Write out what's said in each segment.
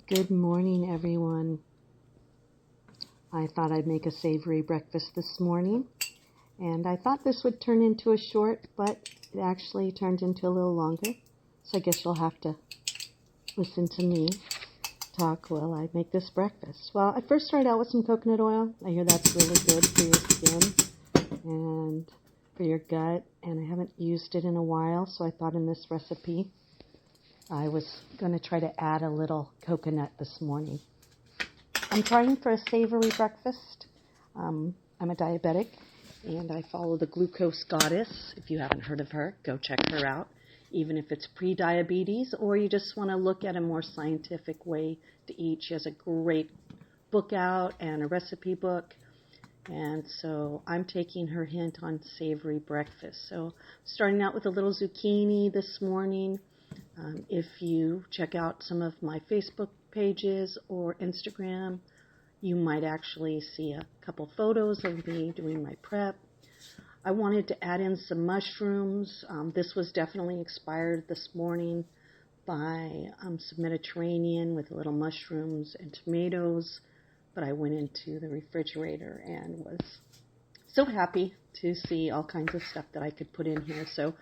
Good morning, everyone. I thought I'd make a savory breakfast this morning, and I thought this would turn into a short, but it actually turned into a little longer. So I guess you'll have to listen to me talk while I make this breakfast. Well, I first started out with some coconut oil. I hear that's really good for your skin and for your gut, and I haven't used it in a while, so I thought in this recipe I was going to try to add a little coconut this morning. I'm trying for a savory breakfast. I'm a diabetic, and I follow the glucose goddess. If you haven't heard of her, go check her out, even if it's pre-diabetes or you just want to look at a more scientific way to eat. She has a great book out and a recipe book, and so I'm taking her hint on savory breakfast. So starting out with a little zucchini this morning. If you check out some of my Facebook pages or Instagram, you might actually see a couple photos of me doing my prep. I wanted to add in some mushrooms. This was definitely expired this morning by some Mediterranean with little mushrooms and tomatoes, but I went into the refrigerator and was so happy to see all kinds of stuff that I could put in here. So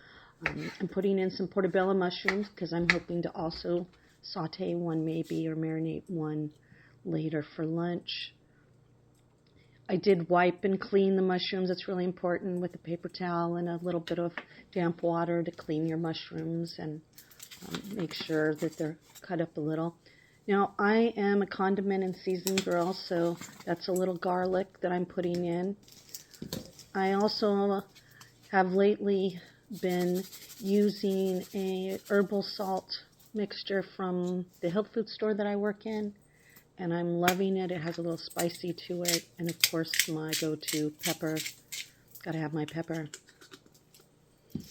I'm putting in some portobello mushrooms because I'm hoping to also saute one maybe or marinate one later for lunch. I did wipe and clean the mushrooms. It's really important with a paper towel and a little bit of damp water to clean your mushrooms and make sure that they're cut up a little. Now, I am a condiment and seasoning girl, so that's a little garlic that I'm putting in. I also have lately been using a herbal salt mixture from the health food store that I work in, and I'm loving it. It has a little spicy to it, and of course my go-to pepper. Gotta have my pepper. I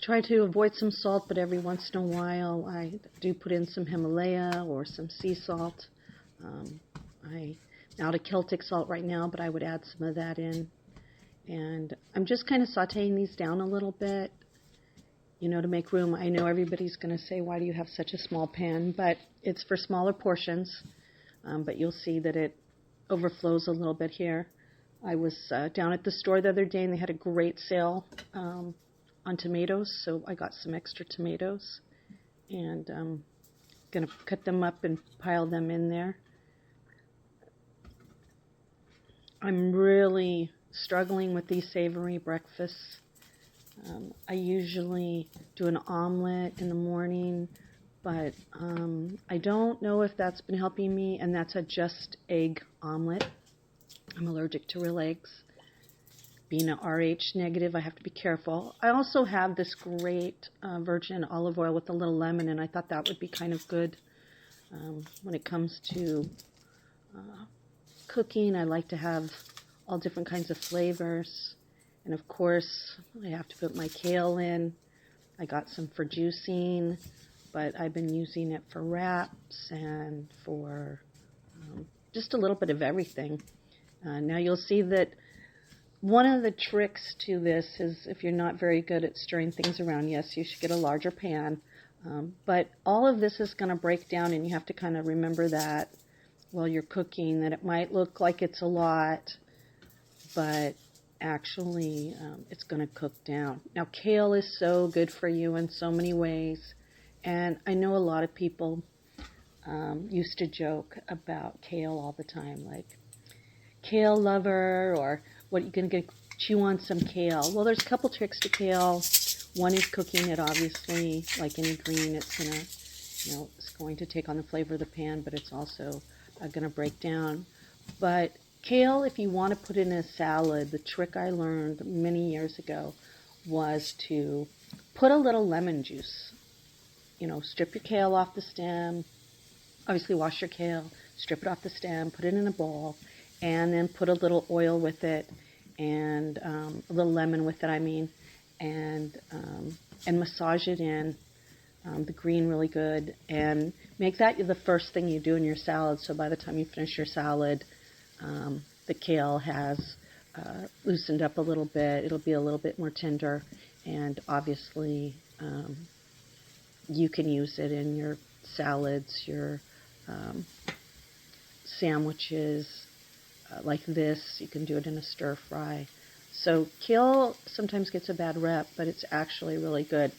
try to avoid some salt, but every once in a while I do put in some Himalaya or some sea salt. I'm out of Celtic salt right now, but I would add some of that in. And I'm just kind of sauteing these down a little bit, to make room. I know everybody's going to say, why do you have such a small pan? But it's for smaller portions. But you'll see that it overflows a little bit here. I was down at the store the other day, and they had a great sale on tomatoes. So I got some extra tomatoes. And I'm going to cut them up and pile them in there. I'm really struggling with these savory breakfasts. I usually do an omelet in the morning, but I don't know if that's been helping me, and that's a just egg omelet. I'm allergic to real eggs. Being an RH negative, I have to be careful. I also have this great virgin olive oil with a little lemon, and I thought that would be kind of good when it comes to cooking. I like to have all different kinds of flavors. And of course, I have to put my kale in. I got some for juicing, but I've been using it for wraps and for just a little bit of everything. Now you'll see that one of the tricks to this is if you're not very good at stirring things around, yes, you should get a larger pan. But all of this is going to break down, and you have to kind of remember that while you're cooking, that it might look like it's a lot, but actually it's going to cook down. Now, kale is so good for you in so many ways, and I know a lot of people used to joke about kale all the time, like kale lover, or what you going to chew on some kale. Well, there's a couple tricks to kale. One is cooking it, obviously. Like any green, it's going to take on the flavor of the pan, but it's also going to break down. But kale, if you want to put it in a salad, the trick I learned many years ago was to put a little lemon juice. Strip your kale off the stem. Obviously, wash your kale, strip it off the stem, put it in a bowl, and then put a little oil with it, and a little lemon with it, and massage it in, the green really good, and make that the first thing you do in your salad. So by the time you finish your salad, the kale has loosened up a little bit. It'll be a little bit more tender, and obviously you can use it in your salads, your sandwiches like this. You can do it in a stir fry. So kale sometimes gets a bad rep, but it's actually really good.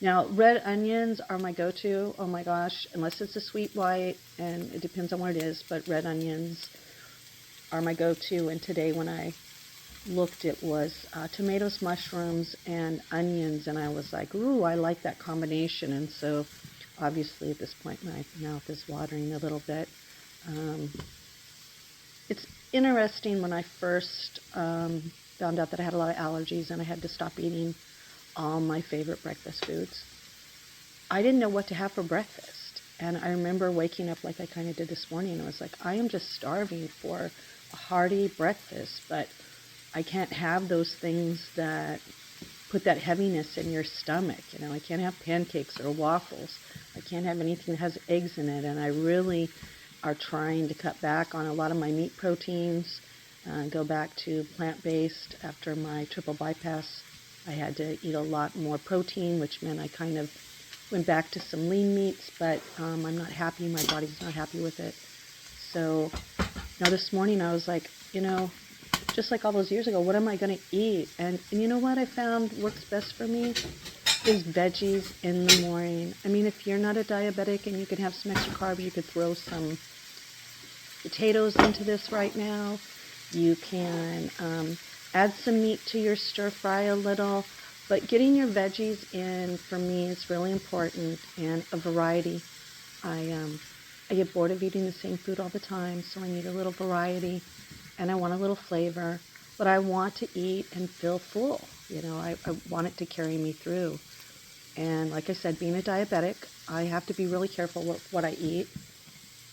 Now, red onions are my go-to. Oh my gosh, unless it's a sweet white, and it depends on what it is, but red onions are my go-to. And today when I looked, it was tomatoes, mushrooms, and onions, and I was like, ooh, I like that combination. And so obviously at this point my mouth is watering a little bit. It's interesting, when I first found out that I had a lot of allergies and I had to stop eating all my favorite breakfast foods, I didn't know what to have for breakfast. And I remember waking up like I kind of did this morning, and I was like, I am just starving for a hearty breakfast, but I can't have those things that put that heaviness in your stomach. You know, I can't have pancakes or waffles. I can't have anything that has eggs in it. And I really are trying to cut back on a lot of my meat proteins, go back to plant-based. After my triple bypass, I had to eat a lot more protein, which meant I kind of went back to some lean meats, but I'm not happy. My body's not happy with it. So now this morning I was like, you know, just like all those years ago, what am I going to eat? And you know what I found works best for me is veggies in the morning. I mean, if you're not a diabetic and you can have some extra carbs, you could throw some potatoes into this right now. You can add some meat to your stir fry a little, but getting your veggies in for me is really important, and a variety. I get bored of eating the same food all the time, so I need a little variety, and I want a little flavor, but I want to eat and feel full. You know, I want it to carry me through. And like I said, being a diabetic, I have to be really careful what I eat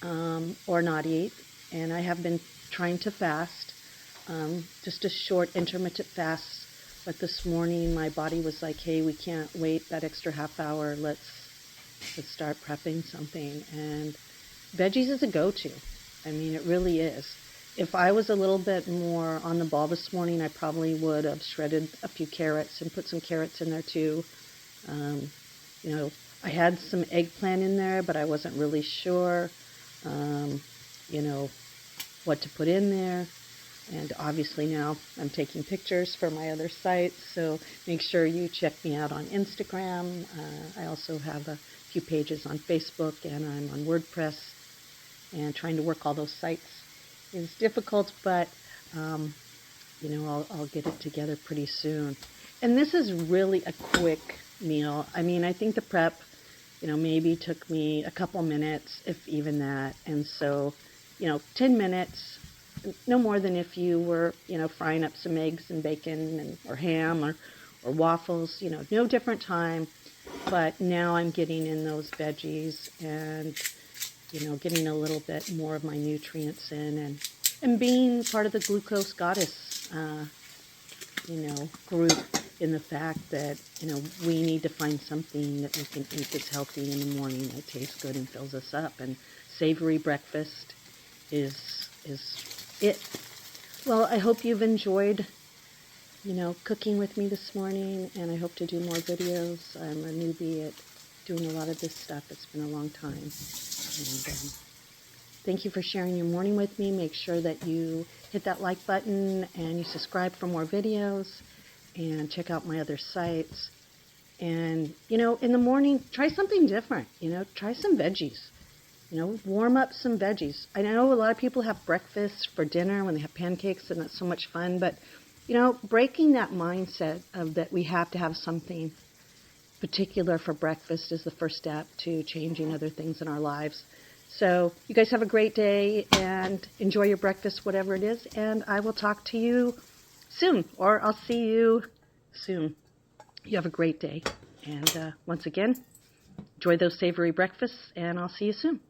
or not eat. And I have been trying to fast, just a short intermittent fast. But this morning my body was like, hey, we can't wait that extra half hour. Let's start prepping something. And veggies is a go-to. I mean, it really is. If I was a little bit more on the ball this morning, I probably would have shredded a few carrots and put some carrots in there too. You know, I had some eggplant in there, but I wasn't really sure, you know, what to put in there. And obviously now I'm taking pictures for my other sites, so make sure you check me out on Instagram. I also have a few pages on Facebook, and I'm on WordPress, and trying to work all those sites is difficult, but you know, I'll get it together pretty soon. And this is really a quick meal. I mean, I think the prep, you know, maybe took me a couple minutes, if even that. And so, you know, 10 minutes, no more than if you were, you know, frying up some eggs and bacon or ham or waffles, you know, no different time. But now I'm getting in those veggies and, you know, getting a little bit more of my nutrients in, and being part of the glucose goddess, you know, group, in the fact that, you know, we need to find something that we can eat that's healthy in the morning, that tastes good and fills us up. And savory breakfast is it. Well, I hope you've enjoyed, you know, cooking with me this morning, and I hope to do more videos. I'm a newbie at doing a lot of this stuff. It's been a long time. And thank you for sharing your morning with me. Make sure that you hit that like button and you subscribe for more videos, and check out my other sites. And, you know, in the morning, try something different. You know, try some veggies. You know, warm up some veggies. I know a lot of people have breakfast for dinner when they have pancakes, and that's so much fun. But, you know, breaking that mindset of that we have to have something particular for breakfast is the first step to changing other things in our lives. So you guys have a great day and enjoy your breakfast, whatever it is. And I will talk to you soon, or I'll see you soon. You have a great day. And once again, enjoy those savory breakfasts, and I'll see you soon.